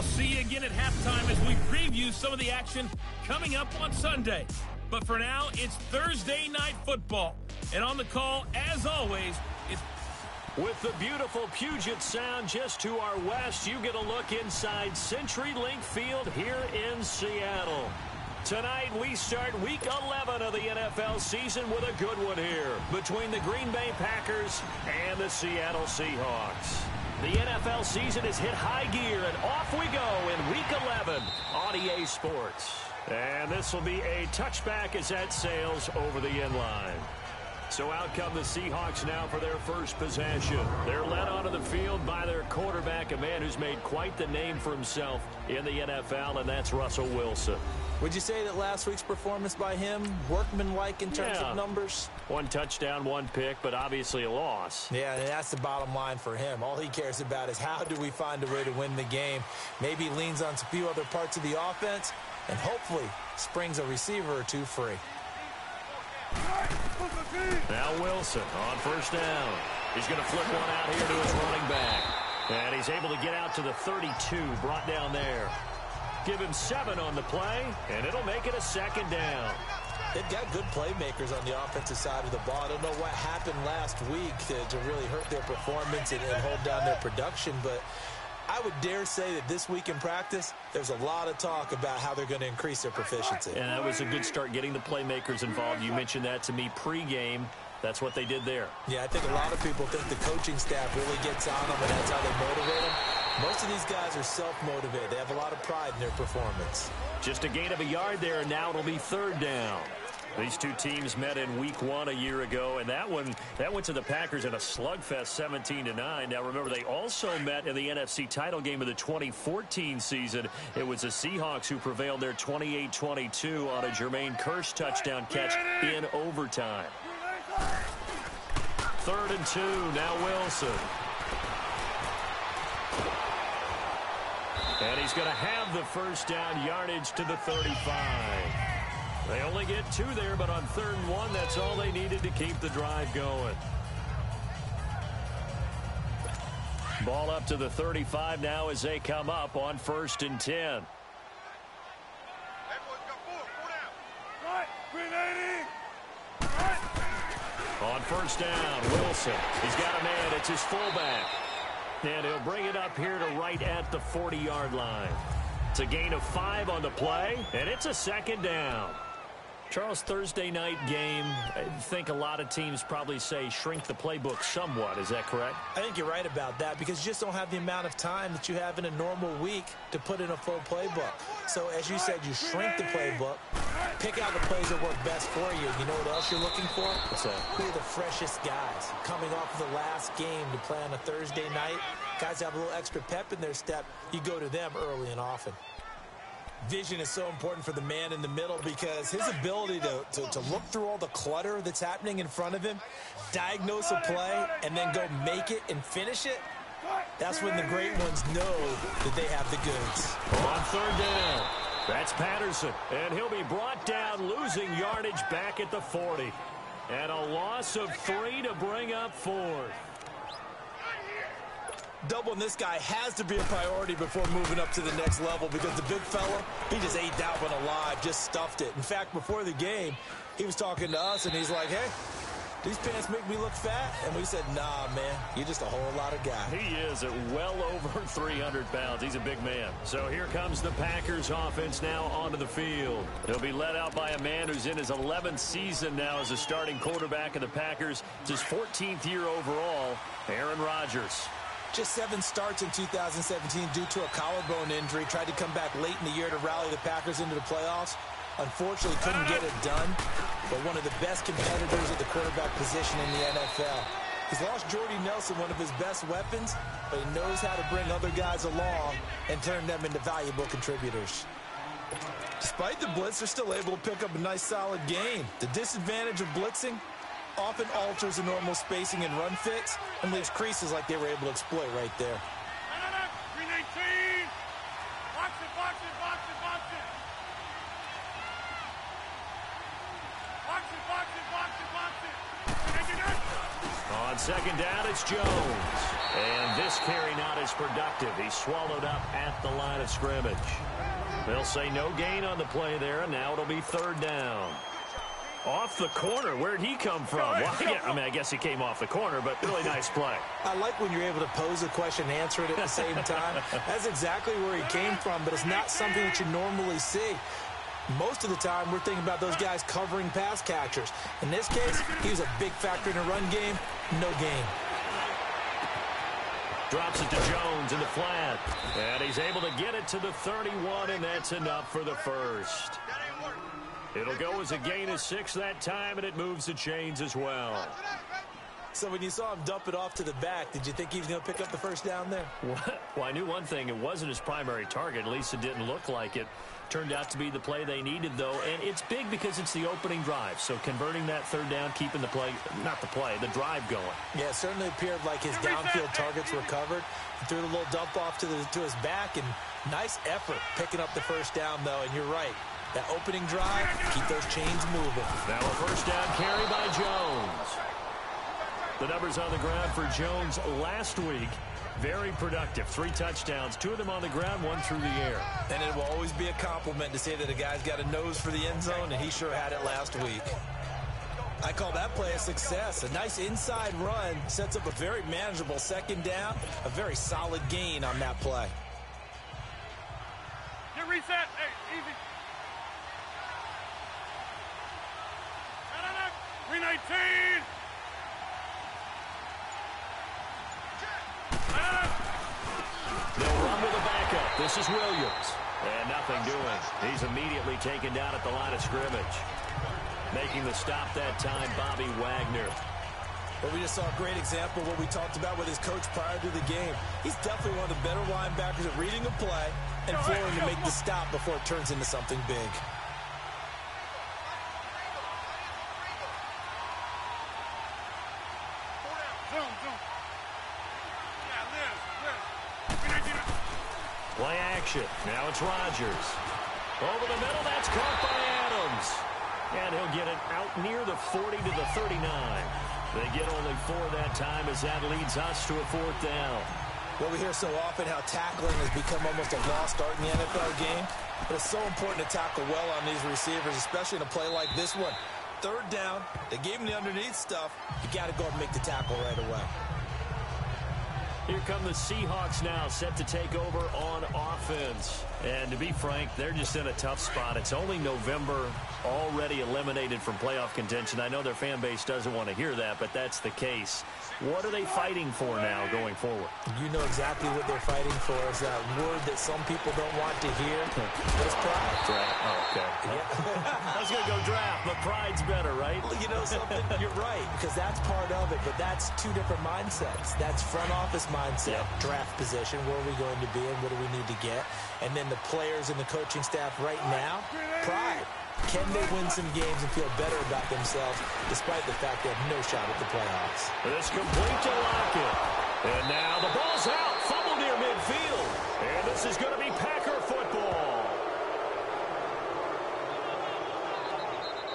I'll see you again at halftime as we preview some of the action coming up on Sunday. But for now, it's Thursday Night Football. And on the call, as always, is... With the beautiful Puget Sound just to our west, you get a look inside CenturyLink Field here in Seattle. Tonight, we start Week 11 of the NFL season with a good one here between the Green Bay Packers and the Seattle Seahawks. The NFL season has hit high gear, and off we go in Week 11 on EA Sports. And this will be a touchback as that sails over the end line. So out come the Seahawks now for their first possession. They're led onto the field by their quarterback, a man who's made quite the name for himself in the NFL, and that's Russell Wilson. Would you say that last week's performance by him, workmanlike in terms of numbers? 1 touchdown, 1 pick, but obviously a loss. Yeah, and that's the bottom line for him. All he cares about is how do we find a way to win the game. Maybe he leans on a few other parts of the offense and hopefully springs a receiver or two free. Now Wilson on first down. He's going to flip one out here to his running back. And he's able to get out to the 32, brought down there. Give him 7 on the play, and it'll make it a second down. They've got good playmakers on the offensive side of the ball. I don't know what happened last week to really hurt their performance and hold down their production, but I would dare say that this week in practice, there's a lot of talk about how they're going to increase their proficiency. And that was a good start getting the playmakers involved. You mentioned that to me pregame. That's what they did there. Yeah, I think a lot of people think the coaching staff really gets on them, and that's how they motivate them. Most of these guys are self-motivated. They have a lot of pride in their performance. Just a gain of a yard there, and now it'll be third down. These two teams met in Week 1 a year ago, and that went to the Packers in a slugfest 17-9. Now, remember, they also met in the NFC title game of the 2014 season. It was the Seahawks who prevailed there 28-22 on a Jermaine Kearse touchdown catch in overtime. 3rd and 2, now Wilson. And he's going to have the first down, yardage to the 35. They only get 2 there, but on 3rd and 1, that's all they needed to keep the drive going. Ball up to the 35 now as they come up on 1st and 10. On first down, Wilson. He's got a man. It's his fullback. And he'll bring it up here to right at the 40-yard line. It's a gain of 5 on the play, and it's a second down. Charles, Thursday night game, I think a lot of teams probably say shrink the playbook somewhat. Is that correct? I think you're right about that because you just don't have the amount of time that you have in a normal week to put in a full playbook. So, as you said, you shrink the playbook, pick out the plays that work best for you. You know what else you're looking for? What's that? Who are the freshest guys coming off of the last game to play on a Thursday night? Guys have a little extra pep in their step. You go to them early and often. Vision is so important for the man in the middle because his ability to look through all the clutter that's happening in front of him, diagnose a play, and then go make it and finish it, that's when the great ones know that they have the goods. On 3rd down, that's Patterson, and he'll be brought down, losing yardage back at the 40. And a loss of 3 to bring up 4th. Doubling this guy has to be a priority before moving up to the next level because the big fella, he just ate that one alive, just stuffed it. In fact, before the game, he was talking to us, and he's like, hey, these pants make me look fat. And we said, nah, man, you're just a whole lot of guy. He is at well over 300 pounds. He's a big man. So here comes the Packers offense now onto the field. He'll be led out by a man who's in his 11th season now as a starting quarterback of the Packers. It's his 14th year overall, Aaron Rodgers. Just 7 starts in 2017 due to a collarbone injury. Tried to come back late in the year to rally the Packers into the playoffs. Unfortunately, couldn't get it done. But one of the best competitors at the quarterback position in the NFL. He's lost Jordy Nelson, one of his best weapons, but he knows how to bring other guys along and turn them into valuable contributors. Despite the blitz, they're still able to pick up a nice, solid gain. The disadvantage of blitzing often alters the normal spacing and run fits and leaves creases like they were able to exploit right there. On second down, it's Jones. And this carry not as productive. He's swallowed up at the line of scrimmage. They'll say no gain on the play there, and now it'll be third down. Off the corner. Where'd he come from? Well, I guess he came off the corner, but really nice play. I like when you're able to pose a question and answer it at the same time. That's exactly where he came from, but it's not something that you normally see. Most of the time, we're thinking about those guys covering pass catchers. In this case, he was a big factor in the run game. No gain. Drops it to Jones in the flat. And he's able to get it to the 31, and that's enough for the first. It'll go as a gain of 6 that time, and it moves the chains as well. So when you saw him dump it off to the back, did you think he was going to pick up the first down there? Well, I knew one thing. It wasn't his primary target. At least it didn't look like it. Turned out to be the play they needed, though. And it's big because it's the opening drive. So converting that third down, keeping the the drive going. Yeah, it certainly appeared like his downfield targets were covered. He threw a little dump off to his back, and nice effort picking up the first down, though. And you're right. That opening drive, keep those chains moving. Now a first down carry by Jones. The numbers on the ground for Jones last week, very productive. 3 touchdowns, 2 of them on the ground, 1 through the air. And it will always be a compliment to say that a guy's got a nose for the end zone, and he sure had it last week. I call that play a success. A nice inside run sets up a very manageable second down, a very solid gain on that play. Get reset. Hey, easy. 319. They'll run with a backup. This is Williams. And nothing doing. He's immediately taken down at the line of scrimmage. Making the stop that time, Bobby Wagner. But we just saw a great example of what we talked about with his coach prior to the game. He's definitely one of the better linebackers at reading a play and flowing to make the stop before it turns into something big. Play action. Now it's Rodgers. Over the middle, that's caught by Adams. And he'll get it out near the 40 to the 39. They get only 4 that time as that leads us to a 4th down. Well, we hear so often how tackling has become almost a lost art in the NFL game. But it's so important to tackle well on these receivers, especially in a play like this one. 3rd down, they gave him the underneath stuff. You got to go and make the tackle right away. Here come the Seahawks now, set to take over on offense. And to be frank, they're just in a tough spot. It's only November, already eliminated from playoff contention. I know their fan base doesn't want to hear that, but that's the case. What are they fighting for now going forward? You know exactly what they're fighting for. Is that word that some people don't want to hear. But it's pride. Draft. Oh, okay. Yeah. I was going to go draft, but pride's better, right? You know something? You're right, because that's part of it, but that's 2 different mindsets. That's front office mindset, draft position, where are we going to be and what do we need to get? And then the players and the coaching staff right now, pride. Can they win some games and feel better about themselves despite the fact they have no shot at the playoffs? This complete to Lockett. And now the ball's out. Fumble near midfield. And this is going to be Packer football.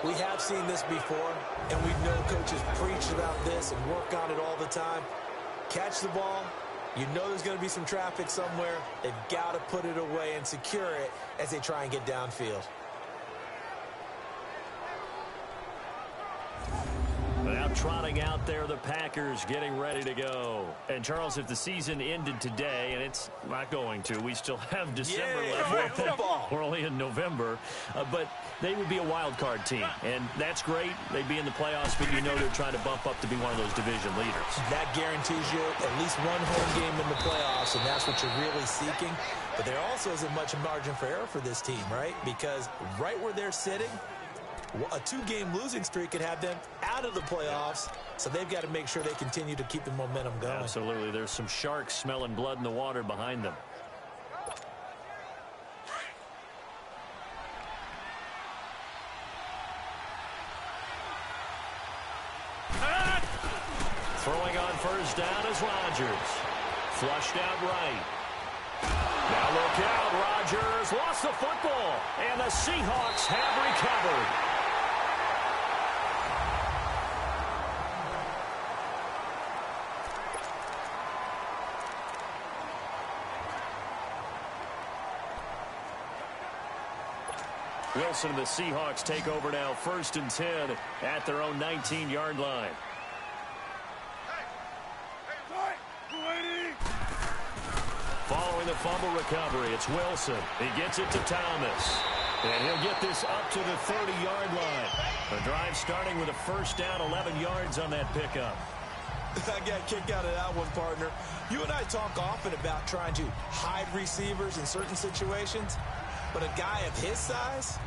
We have seen this before, and we know coaches preach about this and work on it all the time. Catch the ball. You know there's going to be some traffic somewhere. They've got to put it away and secure it as they try and get downfield. Now trotting out there, the Packers getting ready to go. And, Charles, if the season ended today, and it's not going to, we still have December left. We're only in November. But they would be a wild card team. And that's great. They'd be in the playoffs, but you know they're trying to bump up to be one of those division leaders. That guarantees you at least one home game in the playoffs, and that's what you're really seeking. But there also isn't much margin for error for this team, right? Because right where they're sitting, a 2-game losing streak could have them out of the playoffs, so they've got to make sure they continue to keep the momentum going. Absolutely. There's some sharks smelling blood in the water behind them. Throwing on first down is Rodgers. Flushed out right. Now look out. Rodgers lost the football, and the Seahawks have recovered. Wilson and the Seahawks take over now, 1st and 10 at their own 19-yard line. Following the fumble recovery, it's Wilson. He gets it to Thomas. And he'll get this up to the 30-yard line. The drive starting with a 1st down, 11 yards on that pickup. I got a kick out of that one, partner. You and I talk often about trying to hide receivers in certain situations, but a guy of his size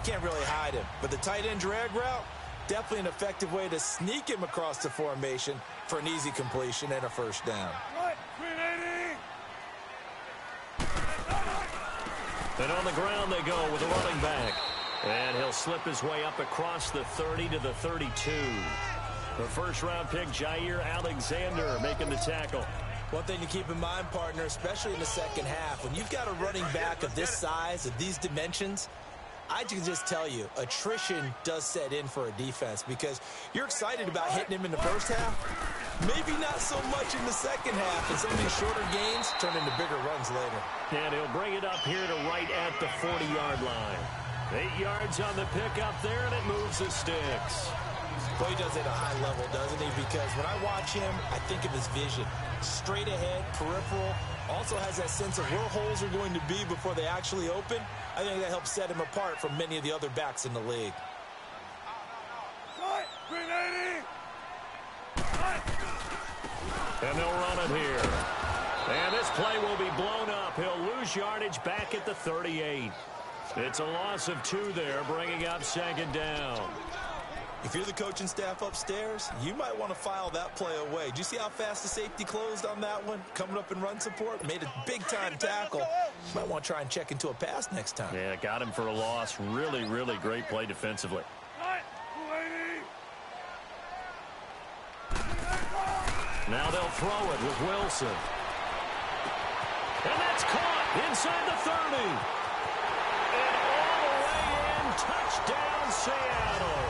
can't really hide him. But the tight end drag route, definitely an effective way to sneak him across the formation for an easy completion and a 1st down. And on the ground they go with a running back. And he'll slip his way up across the 30 to the 32. The 1st-round pick, Jair Alexander, making the tackle. One thing to keep in mind, partner, especially in the second half, when you've got a running back of this size, of these dimensions, I can just tell you, attrition does set in for a defense because you're excited about hitting him in the first half. Maybe not so much in the second half, and some of these shorter gains turn into bigger runs later. And he'll bring it up here to right at the 40-yard line. 8 yards on the pickup there, and it moves the sticks. Well, he does it at a high level, doesn't he? Because when I watch him, I think of his vision. Straight ahead, peripheral, also has that sense of where holes are going to be before they actually open. I think that helps set him apart from many of the other backs in the league. And they'll run it here. And this play will be blown up. He'll lose yardage back at the 38. It's a loss of 2 there, bringing up 2nd down. If you're the coaching staff upstairs, you might want to file that play away. Did you see how fast the safety closed on that one? Coming up in run support, made a big-time tackle. Might want to try and check into a pass next time. Yeah, got him for a loss. Really, really great play defensively. Now they'll throw it with Wilson. And that's caught inside the 30. And all the way in, touchdown Seattle.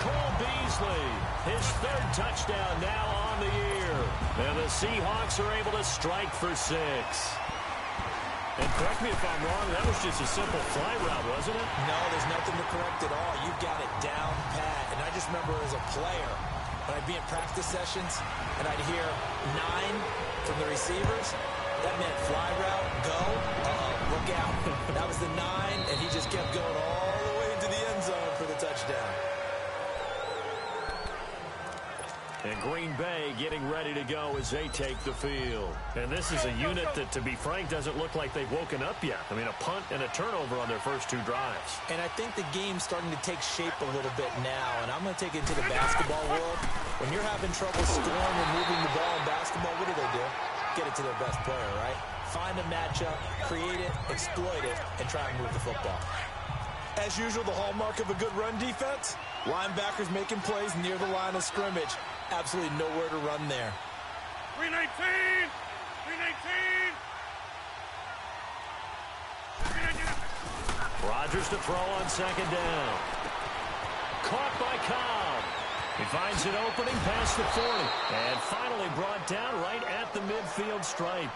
Cole Beasley, his 3rd touchdown now on the year. And the Seahawks are able to strike for 6. And correct me if I'm wrong, that was just a simple fly route, wasn't it? No, there's nothing to correct at all. You've got it down pat. And I just remember as a player, when I'd be in practice sessions and I'd hear 9 from the receivers, that meant fly route, go, look out. That was the 9, and he just kept going all the way into the end zone for the touchdown. And Green Bay getting ready to go as they take the field. And this is a unit that, to be frank, doesn't look like they've woken up yet. I mean, a punt and a turnover on their first 2 drives. And I think the game's starting to take shape a little bit now, and I'm going to take it to the basketball world. When you're having trouble scoring and moving the ball in basketball, what do? Get it to their best player, right? Find a matchup, create it, exploit it, and try and move the football. As usual, the hallmark of a good run defense, linebackers making plays near the line of scrimmage. Absolutely nowhere to run there. 319! 319! Rodgers to throw on 2nd down. Caught by Cobb. He finds an opening past the 40. And finally brought down right at the midfield stripe.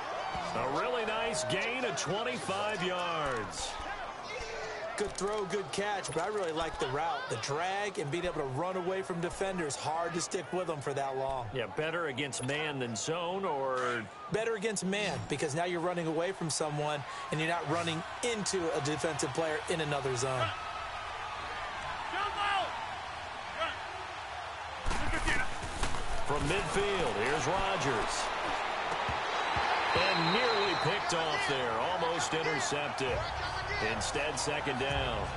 A really nice gain of 25 yards. Good throw, good catch, but I really like the route. The drag and being able to run away from defenders. Hard to stick with them for that long. Yeah, better against man than zone, or? Better against man, because now you're running away from someone and you're not running into a defensive player in another zone. From midfield, here's Rodgers. And nearly picked off there, almost intercepted. Instead, 2nd down.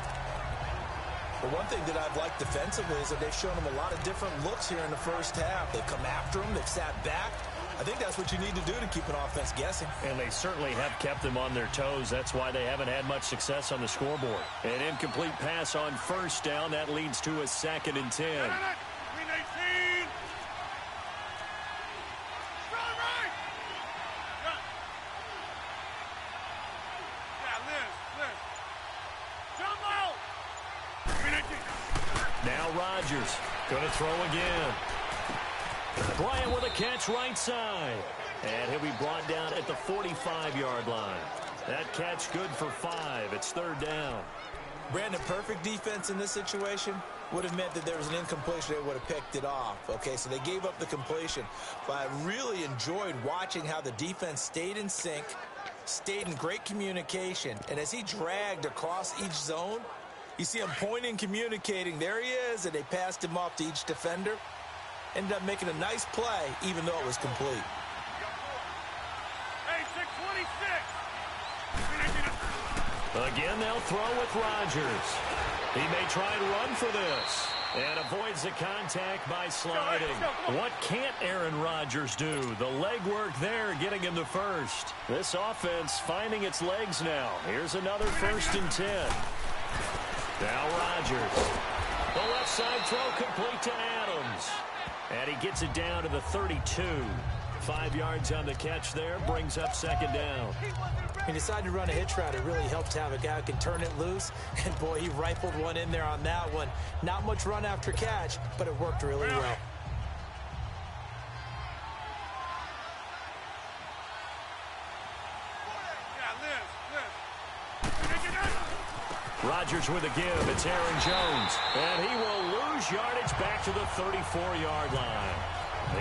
Well, one thing that I've liked defensively is that they've shown them a lot of different looks here in the first half. They've come after them. They've sat back. I think that's what you need to do to keep an offense guessing. And they certainly have kept them on their toes. That's why they haven't had much success on the scoreboard. An incomplete pass on 1st down. That leads to a 2nd and 10. Now Rodgers going to throw again. Bryant with a catch right side. And he'll be brought down at the 45-yard line. That catch good for 5. It's 3rd down. Brandon, perfect defense in this situation would have meant that there was an incompletion. They would have picked it off. Okay, so they gave up the completion. But I really enjoyed watching how the defense stayed in sync, stayed in great communication. And as he dragged across each zone, you see him pointing, communicating. There he is, and they passed him off to each defender. Ended up making a nice play, even though it was complete. Hey, 626. Again, they'll throw with Rodgers. He may try and run for this. And avoids the contact by sliding. What can't Aaron Rodgers do? The legwork there getting him to first. This offense finding its legs now. Here's another 1st and 10. Now Rodgers. The left side throw complete to Adams. And he gets it down to the 32. 5 yards on the catch there. Brings up 2nd down. He decided to run a hitch route. It really helps to have a guy who can turn it loose. And, boy, he rifled one in there on that one. Not much run after catch, but it worked really well. Rodgers with a give. It's Aaron Jones. And he will lose yardage back to the 34-yard line.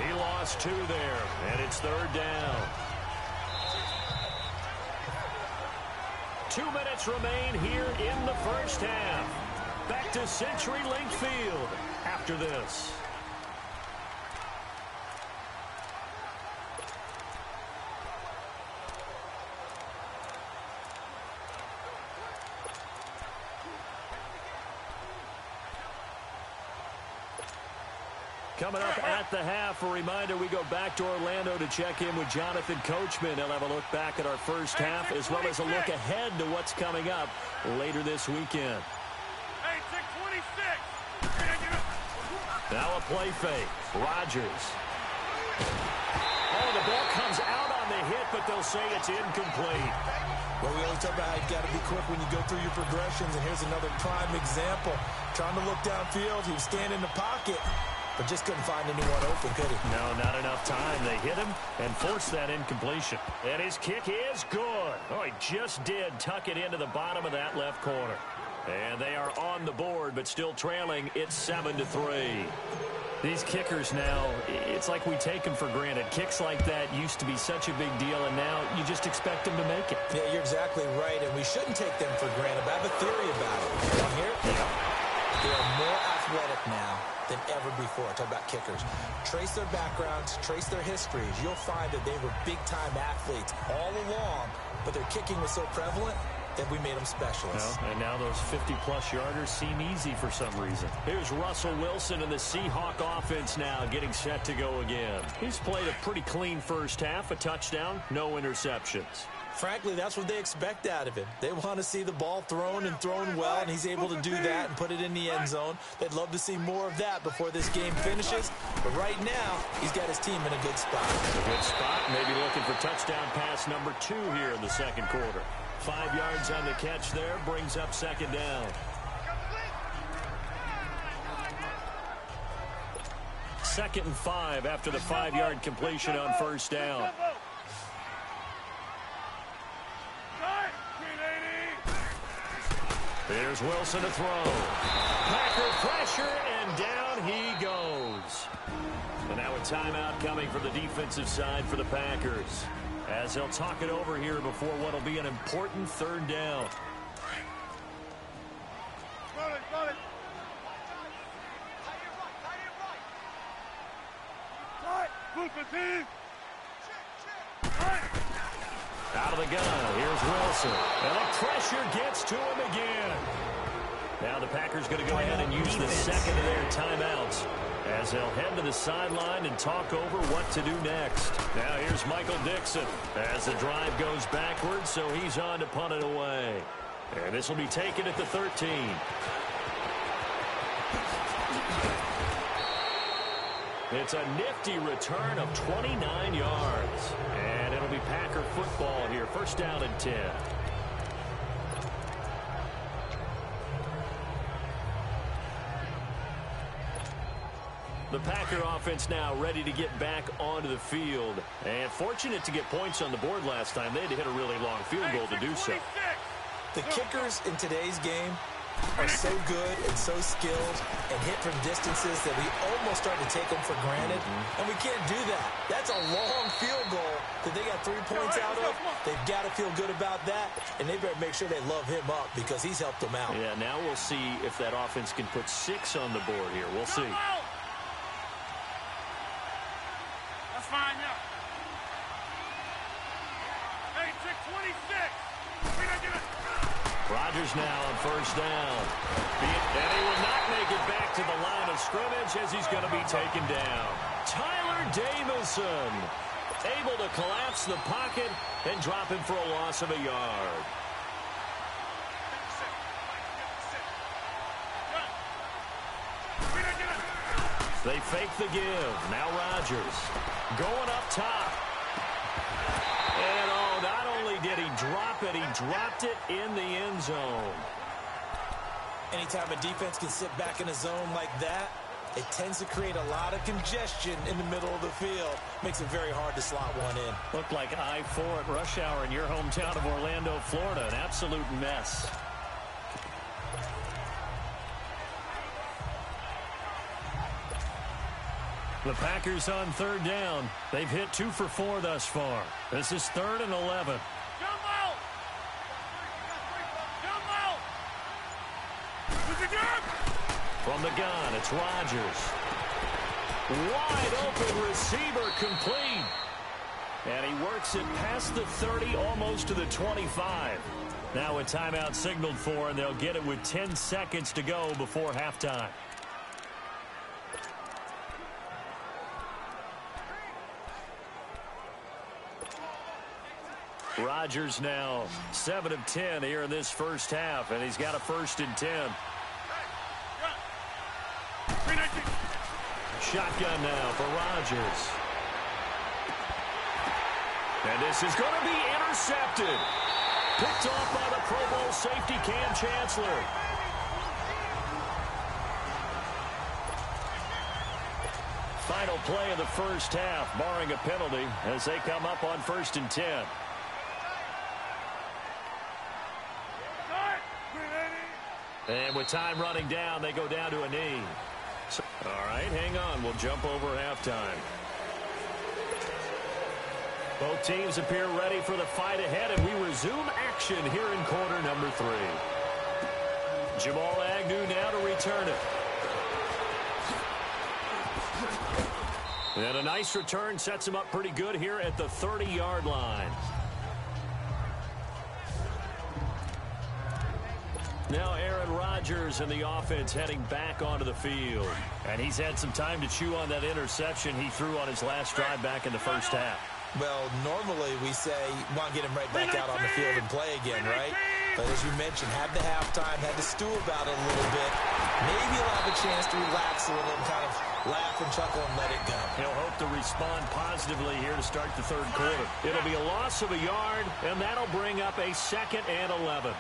He lost 2 there, and it's 3rd down. 2 minutes remain here in the first half. Back to CenturyLink Field after this. Coming up at the half, a reminder, we go back to Orlando to check in with Jonathan Coachman. He'll have a look back at our first half as well as a look ahead to what's coming up later this weekend. Hey, 626. Now a play fake. Rodgers. Oh, the ball comes out on the hit, but they'll say it's incomplete. Well, we always talk about how you got to be quick when you go through your progressions, and here's another prime example. Trying to look downfield, he was standing in the pocket, but just couldn't find anyone open, could he? No, not enough time. They hit him and forced that incompletion. And his kick is good. Oh, he just did tuck it into the bottom of that left corner. And they are on the board, but still trailing. It's 7-3. These kickers now, it's like we take them for granted. Kicks like that used to be such a big deal, and now you just expect them to make it. Yeah, you're exactly right, and we shouldn't take them for granted. But I have a theory about it. You want to hear it? Yeah. They are more athletic now than ever before. Talk about kickers. Trace their backgrounds, trace their histories. You'll find that they were big-time athletes all along, but their kicking was so prevalent that we made them specialists. Well, and now those 50-plus yarders seem easy for some reason. Here's Russell Wilson and the Seahawk offense now getting set to go again. He's played a pretty clean first half, a touchdown, no interceptions. Frankly, that's what they expect out of him. They want to see the ball thrown and thrown well, and he's able to do that and put it in the end zone. They'd love to see more of that before this game finishes. But right now, he's got his team in a good spot. A good spot, maybe looking for touchdown pass number 2 here in the second quarter. 5 yards on the catch there, brings up 2nd down. Second and 5 after the 5-yard completion on first down. Here's Wilson to throw. Packer pressure, and down he goes. And now a timeout coming from the defensive side for the Packers, as they'll talk it over here before what will be an important 3rd down. Out of the gun, here's Wilson. And the pressure gets to him again. Now the Packers going to go ahead and use the second of their timeouts, as they'll head to the sideline and talk over what to do next. Now here's Michael Dixon as the drive goes backwards, so he's on to punt it away. And this will be taken at the 13. It's a nifty return of 29 yards. And it'll be Packer football here. 1st down and 10. The Packer offense now ready to get back onto the field. And fortunate to get points on the board last time. They had to hit a really long field goal to do so. The kickers in today's game are so good and so skilled and hit from distances that we almost start to take them for granted. And we can't do that. That's a long field goal that they got 3 points out of. They've got to feel good about that, and they better make sure they love him up because he's helped them out. Yeah, now we'll see if that offense can put 6 on the board here. We'll see. That's fine, yeah. Hey, 626. We don't get it. Rodgers now on first down. And he will not make it back to the line of scrimmage as he's going to be taken down. Tyler Jamison able to collapse the pocket and drop him for a loss of a yard. They fake the give. Now Rodgers going up top. And not only did he drop it, he dropped it in the end zone. Anytime a defense can sit back in a zone like that, it tends to create a lot of congestion in the middle of the field. Makes it very hard to slot one in. Looked like I-4 at rush hour in your hometown of Orlando, Florida. An absolute mess. The Packers on third down. They've hit 2 for 4 thus far. This is 3rd and 11. From the gun, it's Rodgers. Wide open receiver complete. And he works it past the 30, almost to the 25. Now a timeout signaled for, and they'll get it with 10 seconds to go before halftime. Rodgers now 7 of 10 here in this first half, and he's got a 1st and 10. Shotgun now for Rodgers. And this is going to be intercepted. Picked off by the Pro Bowl safety Cam Chancellor. Final play of the first half, barring a penalty, as they come up on 1st and 10. And with time running down, they go down to a knee. All right, hang on. We'll jump over halftime. Both teams appear ready for the fight ahead, and we resume action here in quarter number 3. Jamal Agnew now to return it. And a nice return sets him up pretty good here at the 30-yard line. Now Aaron Rodgers and the offense heading back onto the field. And he's had some time to chew on that interception he threw on his last drive back in the first half. Well, normally we say you want to get him right back out on the field and play again, right? But as you mentioned, had the halftime, had to stew about it a little bit. Maybe he'll have a chance to relax a little and kind of laugh and chuckle and let it go. He'll hope to respond positively here to start the third quarter. It'll be a loss of a yard, and that'll bring up a 2nd and 11.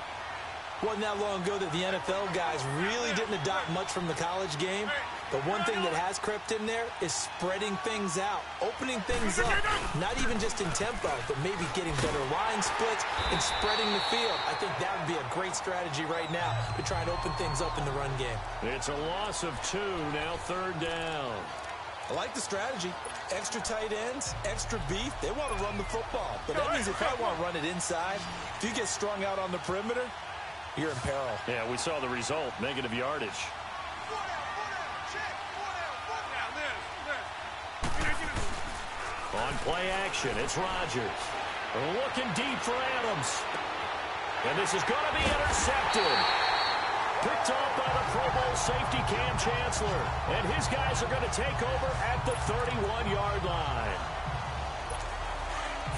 Wasn't that long ago that the NFL guys really didn't adopt much from the college game. But one thing that has crept in there is spreading things out, opening things up, not even just in tempo, but maybe getting better line splits and spreading the field. I think that would be a great strategy right now to try and open things up in the run game. It's a loss of 2, now 3rd down. I like the strategy. Extra tight ends, extra beef. They want to run the football. But that means if I want to run it inside, if you get strung out on the perimeter, you're in peril. Yeah, we saw the result, negative yardage. On play action, it's Rodgers. Looking deep for Adams. And this is going to be intercepted. Picked off by the Pro Bowl safety Cam Chancellor. And his guys are going to take over at the 31-yard line.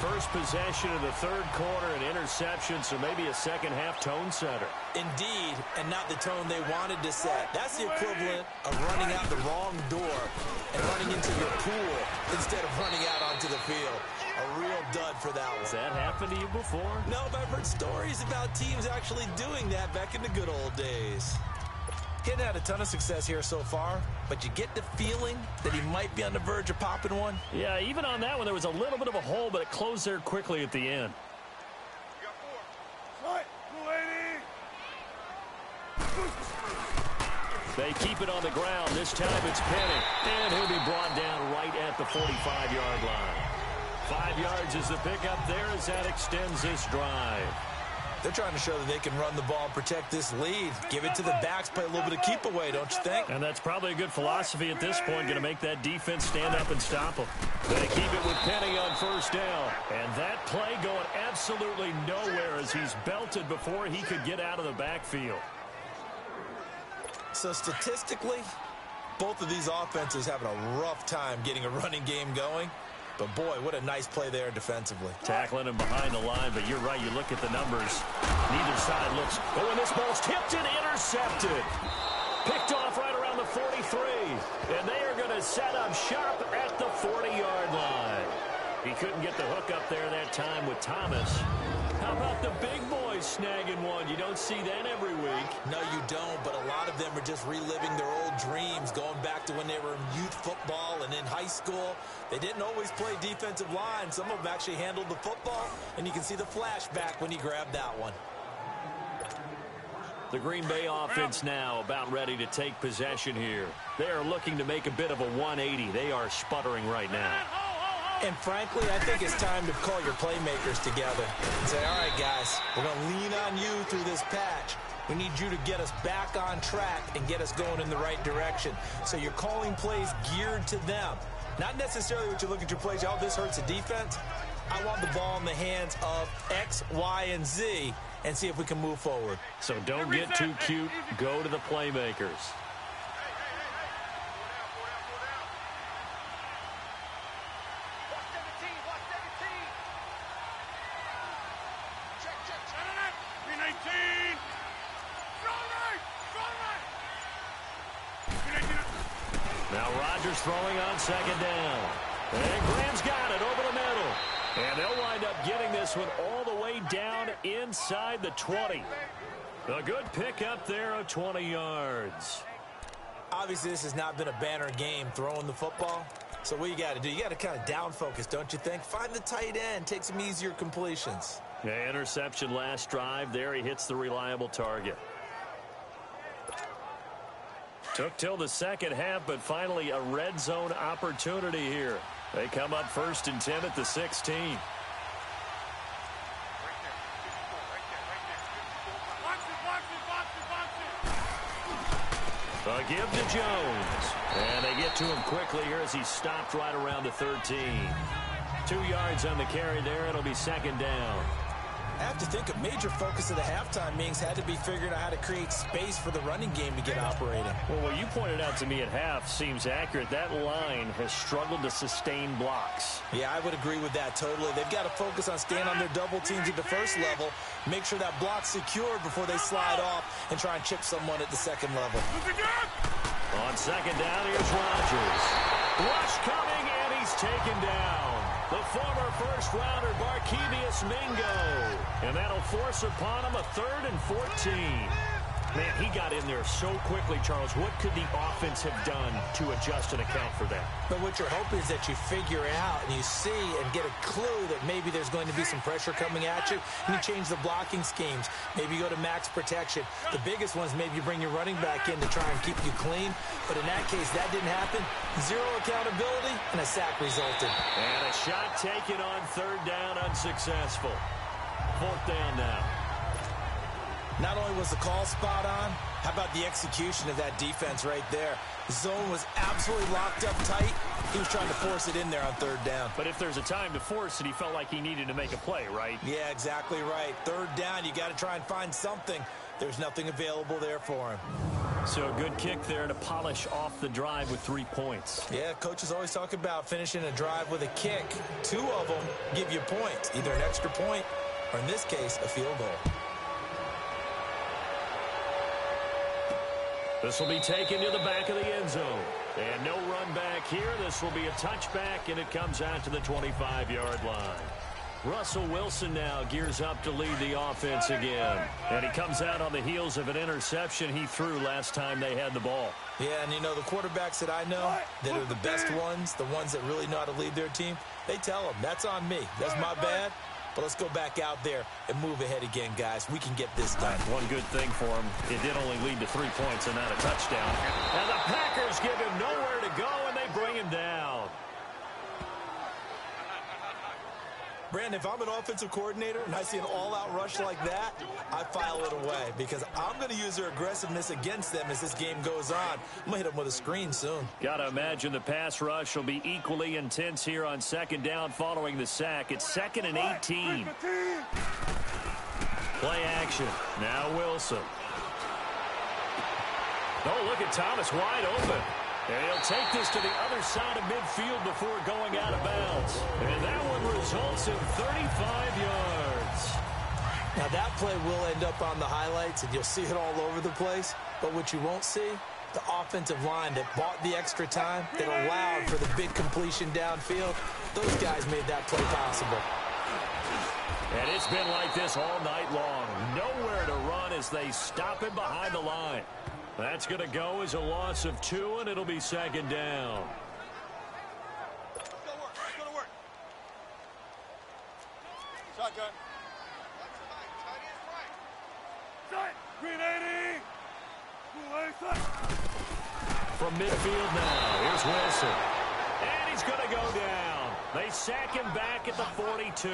First possession of the third quarter, an interception, so maybe a second-half tone setter. Indeed, and not the tone they wanted to set. That's the equivalent of running out the wrong door and running into your pool instead of running out onto the field. A real dud for that one. Has that happened to you before? No, but I've heard stories about teams actually doing that back in the good old days. Getting had a ton of success here so far, but you get the feeling that he might be on the verge of popping one. Yeah, even on that one, there was a little bit of a hole, but it closed there quickly at the end. You got 4. Right, 280. They keep it on the ground. This time it's Penny. And he'll be brought down right at the 45-yard line. 5 yards is the pickup there as that extends this drive. They're trying to show that they can run the ball and protect this lead. Give it to the backs, play a little bit of keep away, don't you think? And that's probably a good philosophy at this point, going to make that defense stand up and stop them. They keep it with Penny on first down. And that play going absolutely nowhere as he's belted before he could get out of the backfield. So statistically, both of these offenses having a rough time getting a running game going. But, boy, what a nice play there defensively. Tackling him behind the line, but you're right. You look at the numbers. Neither side looks. Oh, and this ball's tipped and intercepted. Picked off right around the 43. And they are going to set up shop at the 40-yard line. He couldn't get the hook up there that time with Thomas. How about the big boys snagging one? You don't see that every week. No, you don't, but a lot of them are just reliving their old dreams, going back to when they were in youth football and in high school. They didn't always play defensive line. Some of them actually handled the football, and you can see the flashback when he grabbed that one. The Green Bay offense now about ready to take possession here. They are looking to make a bit of a 180. They are sputtering right now. And frankly, I think it's time to call your playmakers together and say, all right, guys, we're going to lean on you through this patch. We need you to get us back on track and get us going in the right direction. So you're calling plays geared to them. Not necessarily what you look at your plays, oh, this hurts the defense. I want the ball in the hands of X, Y, and Z and see if we can move forward. So don't get too cute. Go to the playmakers. Now Rodgers throwing on second down. And Graham's got it over the middle. And they'll wind up getting this one all the way down inside the 20. A good pickup there of 20 yards. Obviously, this has not been a banner game throwing the football. So what you got to do, you got to kind of down focus, don't you think? Find the tight end, take some easier completions. Yeah, interception last drive. There he hits the reliable target. Took till the second half, but finally a red zone opportunity here. They come up 1st and 10 at the 16. A give to Jones. And they get to him quickly here as he stopped right around the 13. 2 yards on the carry there. It'll be second down. I have to think a major focus of the halftime meetings had to be figuring out how to create space for the running game to get operating. Well, what you pointed out to me at half seems accurate. That line has struggled to sustain blocks. Yeah, I would agree with that totally. They've got to focus on staying on their double teams at the first level, make sure that block's secured before they slide off and try and chip someone at the second level. On second down, here's Rodgers. Rush coming, and he's taken down. The former first-rounder Barkevious Mingo. And that'll force upon him a 3rd and 14. Man, he got in there so quickly, Charles. What could the offense have done to adjust and account for that? But what you're hoping is that you figure out and you see and get a clue that maybe there's going to be some pressure coming at you, and you change the blocking schemes. Maybe you go to max protection. The biggest ones, maybe you bring your running back in to try and keep you clean. But in that case, that didn't happen. Zero accountability, and a sack resulted. And a shot taken on 3rd down, unsuccessful. 4th down now. Not only was the call spot on, how about the execution of that defense right there? The zone was absolutely locked up tight. He was trying to force it in there on 3rd down. But if there's a time to force it, he felt like he needed to make a play, right? Yeah, exactly right. 3rd down, you got to try and find something. There's nothing available there for him. So a good kick there to polish off the drive with 3 points. Yeah, coaches always talk about finishing a drive with a kick. 2 of them give you points, either an extra point or, in this case, a field goal. This will be taken to the back of the end zone. And no run back here. This will be a touchback, and it comes out to the 25-yard line. Russell Wilson now gears up to lead the offense again. And he comes out on the heels of an interception he threw last time they had the ball. Yeah, and you know, the quarterbacks that I know that are the best ones, the ones that really know how to lead their team, they tell them, that's on me. That's my bad. But let's go back out there and move ahead again, guys. We can get this done. One good thing for him, it did only lead to 3 points and not a touchdown. And the Packers give him nowhere to go, and they bring him down. Brandon, if I'm an offensive coordinator and I see an all-out rush like that, I file it away because I'm going to use their aggressiveness against them as this game goes on. I'm going to hit them with a screen soon. Got to imagine the pass rush will be equally intense here on second down following the sack. It's 2nd and 18. Play action. Now Wilson. Oh, look at Thomas wide open. And he'll take this to the other side of midfield before going out of bounds. And that one results in 35 yards. Now, that play will end up on the highlights, and you'll see it all over the place. But what you won't see, the offensive line that bought the extra time, that allowed for the big completion downfield, those guys made that play possible. And it's been like this all night long. Nowhere to run as they stop him behind the line. That's going to go as a loss of 2, and it'll be second down. Let's go to work. Shotgun. Green 80. From midfield now, here's Wilson. And he's going to go down. They sack him back at the 42.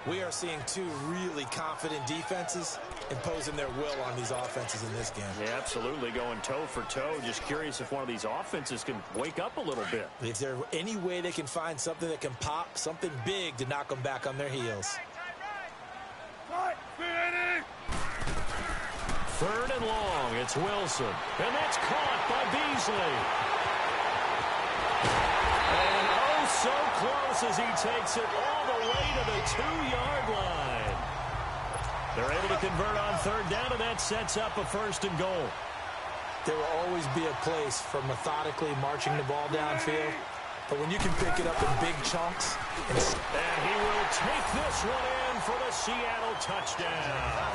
We are seeing two really confident defenses imposing their will on these offenses in this game. Yeah, absolutely, going toe for toe. Just curious if one of these offenses can wake up a little bit. Is there any way they can find something that can pop, something big to knock them back on their heels? 3rd and long, it's Wilson. And that's caught by Beasley. And oh, so close as he takes it all the way to the 2-yard line. They're able to convert on 3rd down, and that sets up a 1st and goal. There will always be a place for methodically marching the ball downfield. But when you can pick it up in big chunks. And he will take this one in for the Seattle touchdown.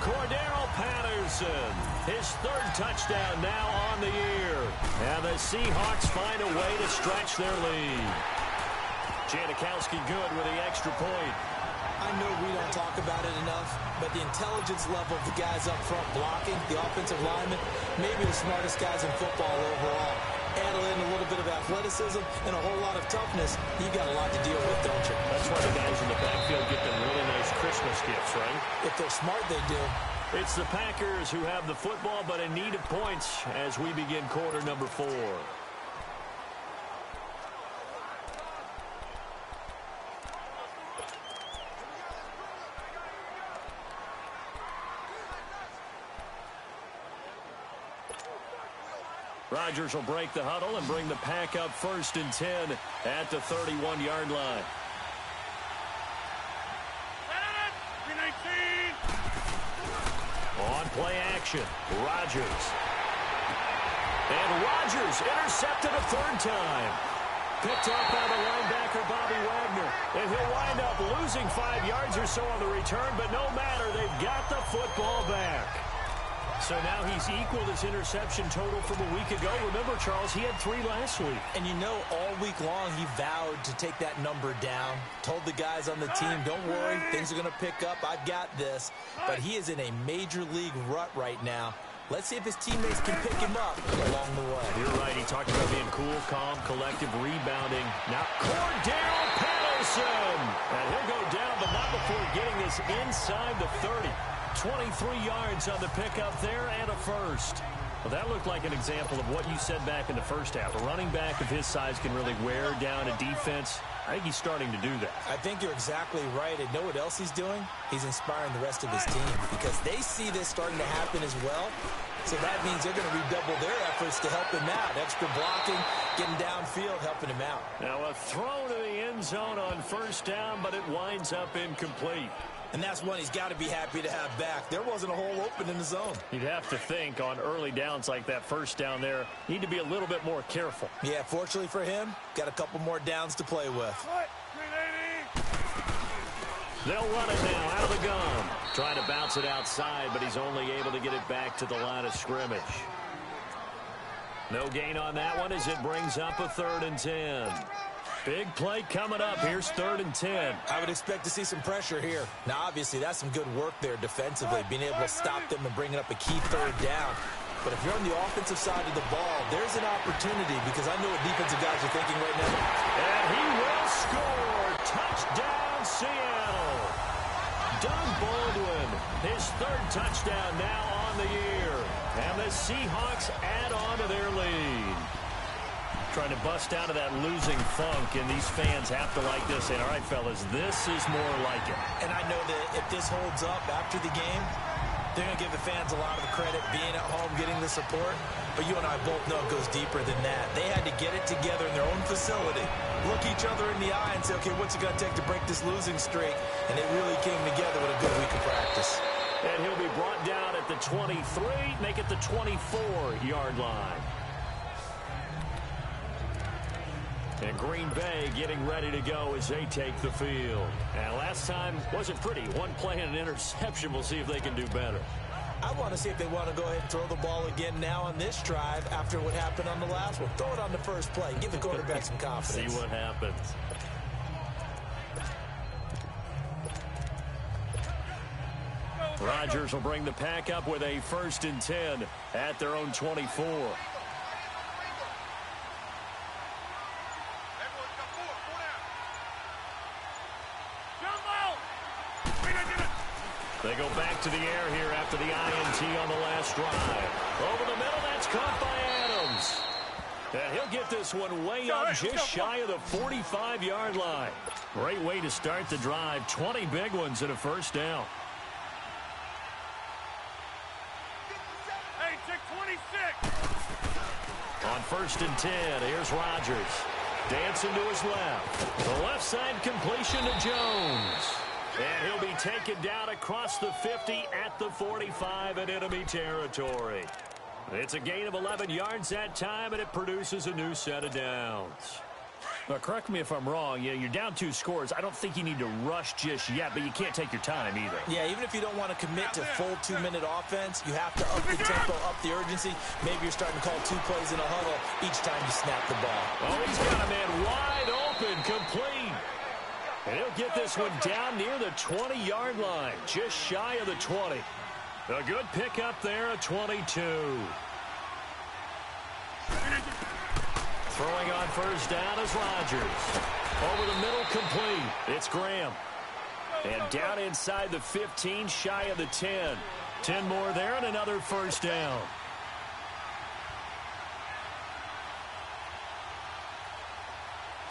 Cordero Patterson, his 3rd touchdown now on the year. And the Seahawks find a way to stretch their lead. Janikowski good with the extra point. I know we don't talk about it enough, but the intelligence level of the guys up front blocking, the offensive linemen, maybe the smartest guys in football overall. Add in a little bit of athleticism and a whole lot of toughness, you got a lot to deal with, don't you? That's why the guys in the backfield get them really nice Christmas gifts, right? If they're smart, they do. It's the Packers who have the football, but in need of points as we begin quarter number 4. Rodgers will break the huddle and bring the Pack up 1st and 10 at the 31-yard line. On play action, Rodgers. And Rodgers intercepted a 3rd time. Picked up by the linebacker, Bobby Wagner. And he'll wind up losing 5 yards or so on the return, but no matter, they've got the football back. So now he's equaled his interception total from a week ago. Remember, Charles, he had 3 last week. And you know, all week long, he vowed to take that number down. Told the guys on the team, don't worry, things are going to pick up. I've got this. But he is in a major league rut right now. Let's see if his teammates can pick him up along the way. You're right. He talked about being cool, calm, collective, rebounding. Now, Cordero Patterson. And he'll go down, but not before getting this inside the 30. 23 yards on the pickup there and a 1st. Well, that looked like an example of what you said back in the first half. A running back of his size can really wear down a defense. I think he's starting to do that. I think you're exactly right. And know what else he's doing? He's inspiring the rest of his team because they see this starting to happen as well. So that means they're going to redouble their efforts to help him out. Extra blocking, getting downfield, helping him out. Now a throw to the end zone on 1st down, but it winds up incomplete. And that's one he's got to be happy to have back. There wasn't a hole open in the zone. You'd have to think on early downs like that 1st down there, need to be a little bit more careful. Yeah, fortunately for him, got a couple more downs to play with. They'll run it now out of the gun. Trying to bounce it outside, but he's only able to get it back to the line of scrimmage. No gain on that one as it brings up a 3rd and 10. Big play coming up. Here's 3rd and 10. I would expect to see some pressure here. Now, obviously, that's some good work there defensively, being able to stop them and bringing up a key 3rd down. But if you're on the offensive side of the ball, there's an opportunity because I know what defensive guys are thinking right now. And he will score. Touchdown, Seattle. Doug Baldwin, his 3rd touchdown now on the year. And the Seahawks add on to their lead. Trying to bust out of that losing funk, and these fans have to like this. And all right, fellas, this is more like it. And I know that if this holds up after the game, they're going to give the fans a lot of the credit, being at home, getting the support. But you and I both know it goes deeper than that. They had to get it together in their own facility, look each other in the eye and say, okay, what's it going to take to break this losing streak? And it really came together with a good week of practice. And he'll be brought down at the 23, make it the 24-yard line. And Green Bay getting ready to go as they take the field. And last time wasn't pretty. One play and an interception. We'll see if they can do better. I want to see if they want to go ahead and throw the ball again now on this drive after what happened on the last one. Throw it on the first play. Give the quarterback some confidence. See what happens. Rodgers will bring the pack up with a 1st and 10 at their own 24. They go back to the air here after the INT on the last drive. Over the middle, that's caught by Adams. And he'll get this one way up just shy of the 45-yard line. Great way to start the drive. 20 big ones and a 1st down. Hey, check 26. On 1st and 10, here's Rodgers. Dancing to his left. The left side completion to Jones. And he'll be taken down across the 50 at the 45 in enemy territory. It's a gain of 11 yards that time, and it produces a new set of downs. Now, correct me if I'm wrong. Yeah, you're down 2 scores. I don't think you need to rush just yet, but you can't take your time either. Yeah, even if you don't want to commit to full 2-minute offense, you have to up the tempo, up the urgency. Maybe you're starting to call 2 plays in a huddle each time you snap the ball. Oh, he's got a man wide open, complete. And he'll get this one down near the 20-yard line, just shy of the 20. A good pickup there, a 22. Throwing on 1st down is Rodgers. Over the middle, complete. It's Graham. And down inside the 15, shy of the 10. 10 more there and another 1st down.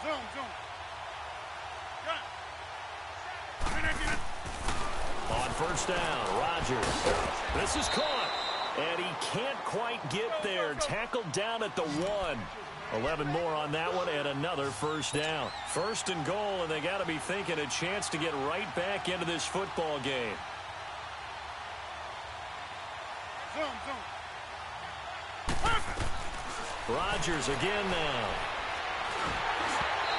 Zoom. On 1st down, Rodgers. This is caught. And he can't quite get there. Tackled down at the 1. 11 more on that one and another 1st down. 1st and goal, and they got to be thinking a chance to get right back into this football game. Rodgers again now.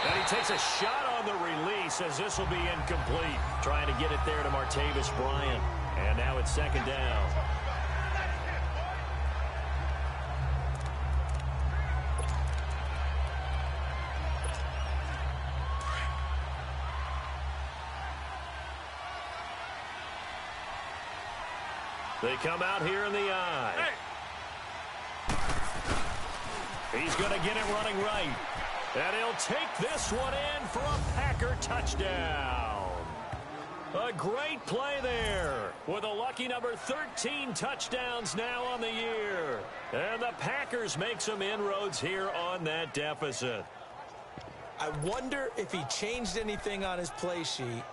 And he takes a shot on the release as this will be incomplete. Trying to get it there to Martavis Bryant. And now it's 2nd down. They come out here in the eye. He's going to get it running right. And he'll take this one in for a Packer touchdown. A great play there with a lucky number 13 touchdowns now on the year. And the Packers make some inroads here on that deficit. I wonder if he changed anything on his play sheet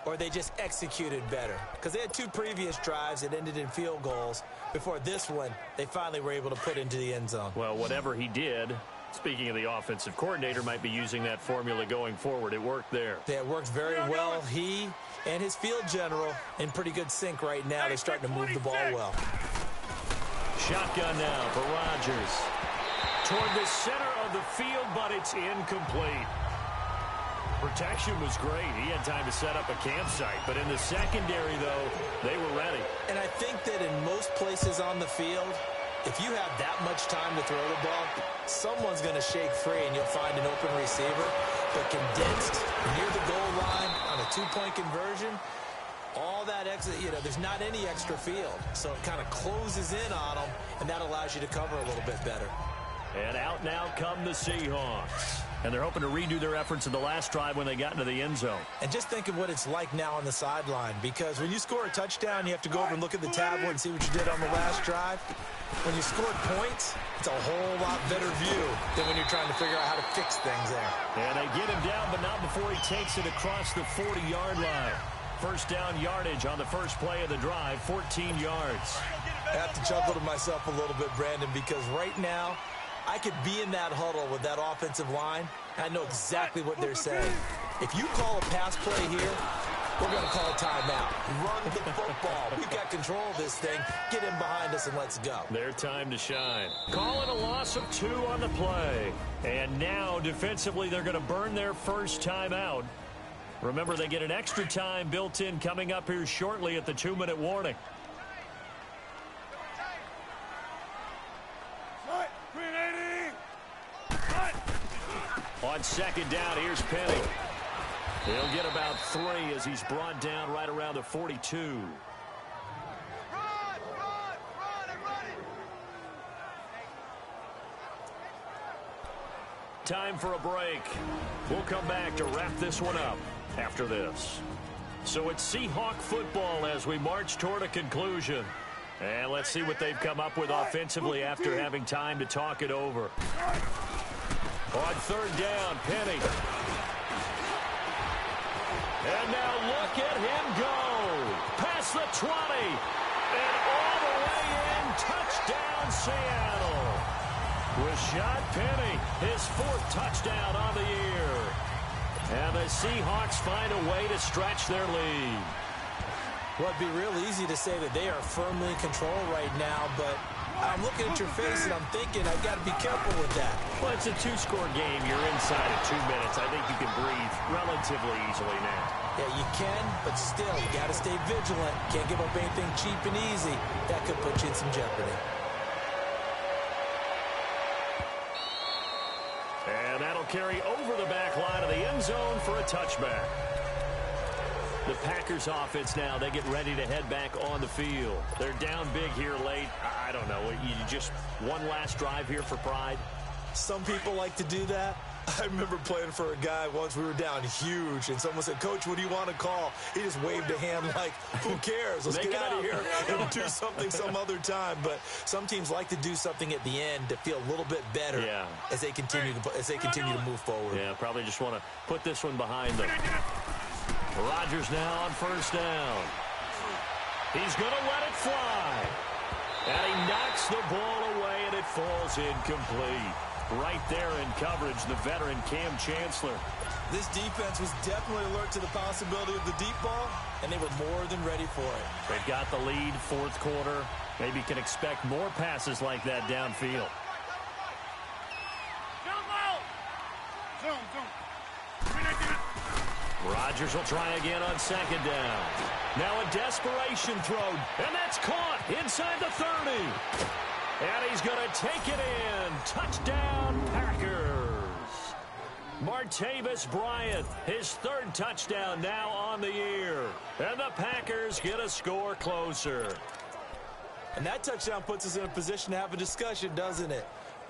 or they just executed better. Because they had 2 previous drives that ended in field goals. Before this one, they finally were able to put into the end zone. Well, whatever he did, speaking of the offensive coordinator, might be using that formula going forward. It worked there. Yeah, it worked very well. He and his field general in pretty good sync right now. They're starting to move the ball well. Shotgun now for Rodgers. Toward the center of the field, but it's incomplete. Protection was great. He had time to set up a campsite. But in the secondary, though, they were ready. And I think that in most places on the field, if you have that much time to throw the ball, someone's going to shake free and you'll find an open receiver. but condensed near the goal line on a two-point conversion. All that extra, there's not any extra field, so it kind of closes in on them, and that allows you to cover a little bit better. And out now come the Seahawks. And they're hoping to redo their efforts in the last drive when they got into the end zone. And just think of what it's like now on the sideline, because when you score a touchdown, you have to go over and look at the tablet and see what you did on the last drive. When you scored points, it's a whole lot better view than when you're trying to figure out how to fix things there. And they get him down, but not before he takes it across the 40-yard line. First down yardage on the first play of the drive, 14 yards. I have to chuckle to myself a little bit, Brandon, because right now, I could be in that huddle with that offensive line, and I know exactly what they're saying. If you call a pass play here, we're going to call a timeout. Run the football. We've got control of this thing. Get in behind us and let's go. Their time to shine. Calling a loss of 2 on the play. And now, defensively, they're going to burn their first timeout. Remember, they get an extra time built in coming up here shortly at the 2-minute warning. On second down, here's Penny. He'll get about 3 as he's brought down right around the 42. Time for a break. We'll come back to wrap this one up after this. So it's Seahawk football as we march toward a conclusion. And let's see what they've come up with offensively after having time to talk it over. On third down, Penny. And now look at him go. Past the 20. And all the way in. Touchdown, Seattle. Rashad Penny, his 4th touchdown on the year. And the Seahawks find a way to stretch their lead. Well, it'd be real easy to say that they are firmly in control right now, but I'm looking at your face and I'm thinking I've got to be careful with that. Well, it's a 2-score game. You're inside of 2 minutes. I think you can breathe relatively easily now. Yeah, you can, but still, you got to stay vigilant. Can't give up anything cheap and easy. That could put you in some jeopardy. And that'll carry over the back line of the end zone for a touchback. The Packers offense now, they get ready to head back on the field. They're down big here late. I don't know. You just one last drive here for pride? Some people like to do that. I remember playing for a guy once. We were down huge, and someone said, "Coach, what do you want to call?" He just waved a hand like, who cares? Let's get out of here and do something some other time. But some teams like to do something at the end to feel a little bit better as they continue to move forward. Yeah, probably just want to put this one behind them. Rodgers now on first down. He's going to let it fly. And he knocks the ball away, and it falls incomplete. Right there in coverage, the veteran Cam Chancellor. This defense was definitely alert to the possibility of the deep ball, and they were more than ready for it. They've got the lead, 4th quarter. Maybe can expect more passes like that downfield. Rodgers will try again on second down. Now a desperation throw, and that's caught inside the 30. And he's going to take it in. Touchdown, Packers. Martavis Bryant, his 3rd touchdown now on the year. And the Packers get a score closer. And that touchdown puts us in a position to have a discussion, doesn't it?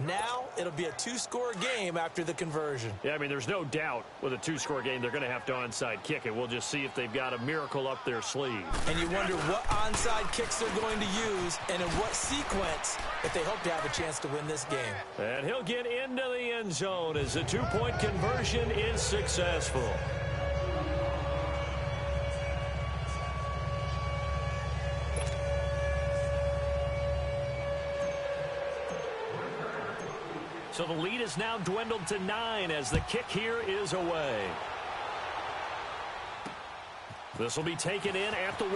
Now it'll be a 2-score game after the conversion. Yeah, I mean, there's no doubt with a 2-score game they're going to have to onside kick it. We'll just see if they've got a miracle up their sleeve. And you wonder what onside kicks they're going to use and in what sequence if they hope to have a chance to win this game. And he'll get into the end zone as the 2-point conversion is successful. So the lead is now dwindled to 9 as the kick here is away. This will be taken in at the 1.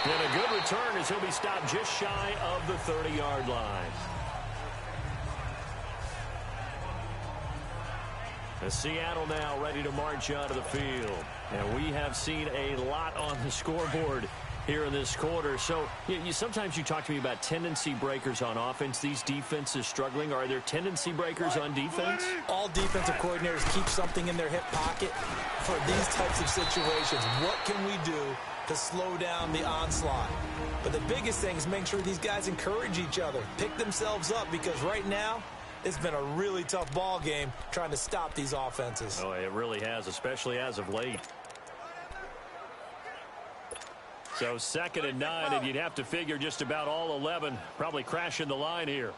And a good return as he'll be stopped just shy of the 30-yard line. As Seattle now ready to march out of the field. And we have seen a lot on the scoreboard here in this quarter. So sometimes you talk to me about tendency breakers on offense. These defenses struggling. Are there tendency breakers on defense? All defensive coordinators keep something in their hip pocket for these types of situations. What can we do to slow down the onslaught? But the biggest thing is make sure these guys encourage each other, pick themselves up, because right now it's been a really tough ball game trying to stop these offenses. Oh, it really has, especially as of late. So 2nd and 9, and you'd have to figure just about all 11 probably crashing the line here.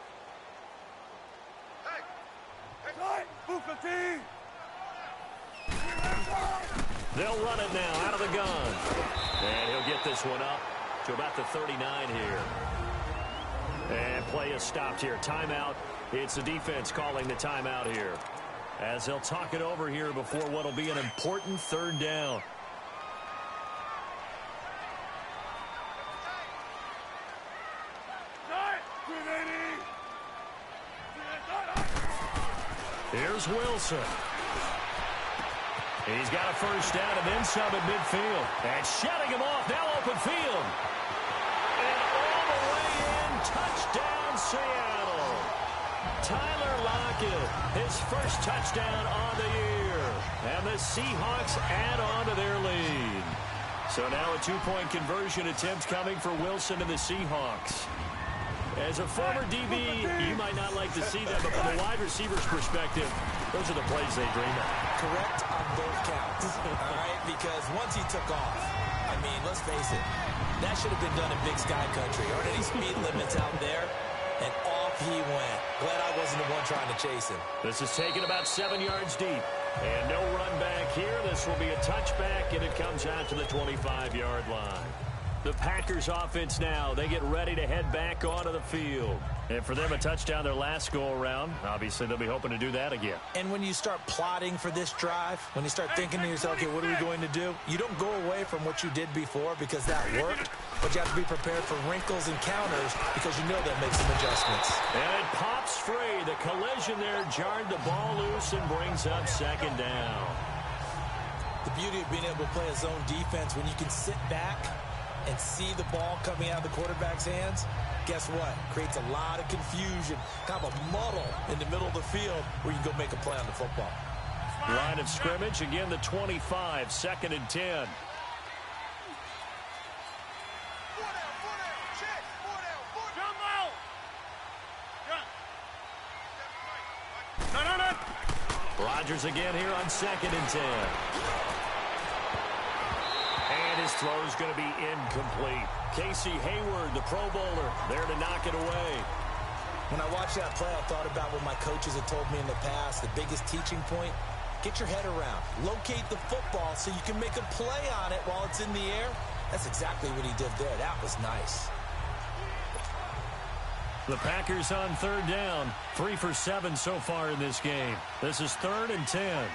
They'll run it now out of the gun. And he'll get this one up to about the 39 here. And play is stopped here. Timeout. It's the defense calling the timeout here, as they'll talk it over here before what will be an important 3rd down. Here's Wilson. He's got a 1st down and then some at midfield. And shutting him off. Now open field. And all the way in. Touchdown, Seattle. Tyler Lockett, his 1st touchdown on the year. And the Seahawks add on to their lead. So now a 2-point conversion attempt coming for Wilson and the Seahawks. As a former DB, you might not like to see that, but from a wide receiver's perspective, those are the plays they dream of. Correct on both counts, all right? Because once he took off, I mean, let's face it, that should have been done in Big Sky Country. Aren't any speed limits out there? And off he went. Glad I wasn't the one trying to chase him. This is taken about 7 yards deep. And no run back here. This will be a touchback, and it comes out to the 25-yard line. The Packers offense now, they get ready to head back onto the field. And for them, a touchdown their last go-around. Obviously, they'll be hoping to do that again. And when you start plotting for this drive, when you start thinking to yourself, okay, what are we going to do? You don't go away from what you did before because that worked, but you have to be prepared for wrinkles and counters because you know they'll make some adjustments. And it pops free. The collision there jarred the ball loose and brings up 2nd down. The beauty of being able to play a zone defense when you can sit back and see the ball coming out of the quarterback's hands, guess what? Creates a lot of confusion, kind of a muddle in the middle of the field where you can go make a play on the football. Line of scrimmage, again the 25, 2nd and 10. Rodgers again here on 2nd and 10. His throw is going to be incomplete. Casey Hayward, the Pro Bowler, there to knock it away. When I watched that play, I thought about what my coaches had told me in the past. The biggest teaching point, get your head around. Locate the football so you can make a play on it while it's in the air. That's exactly what he did there. That was nice. The Packers on 3rd down. 3 for 7 so far in this game. This is 3rd and 10.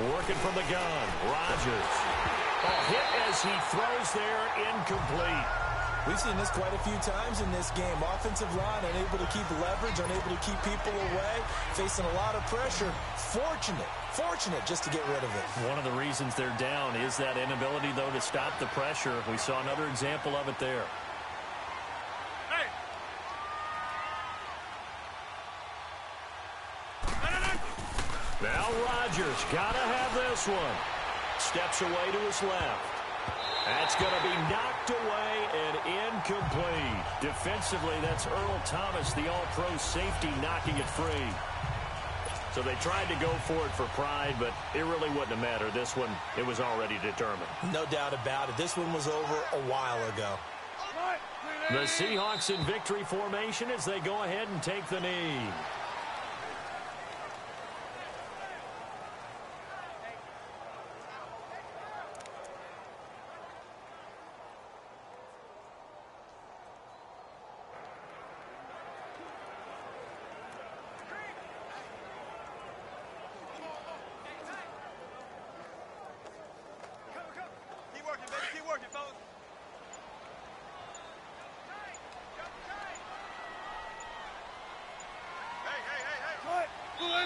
Working from the gun, Rodgers. Hit as he throws there, incomplete. We've seen this quite a few times in this game. Offensive line unable to keep leverage, unable to keep people away, facing a lot of pressure. Fortunate just to get rid of it. One of the reasons they're down is that inability, though, to stop the pressure. We saw another example of it there. Now Rodgers, gotta have this one. Steps away to his left. That's going to be knocked away and incomplete. Defensively, that's Earl Thomas, the all-pro safety, knocking it free. So they tried to go for it for pride, but it really wouldn't have mattered. This one, it was already determined. No doubt about it. This one was over a while ago. The Seahawks in victory formation as they go ahead and take the knee.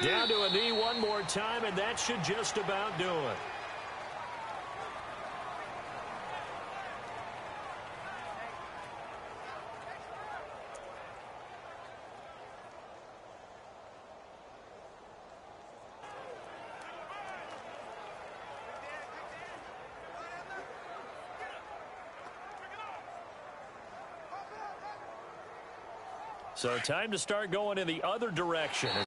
Down to a knee one more time, and that should just about do it. So time to start going in the other direction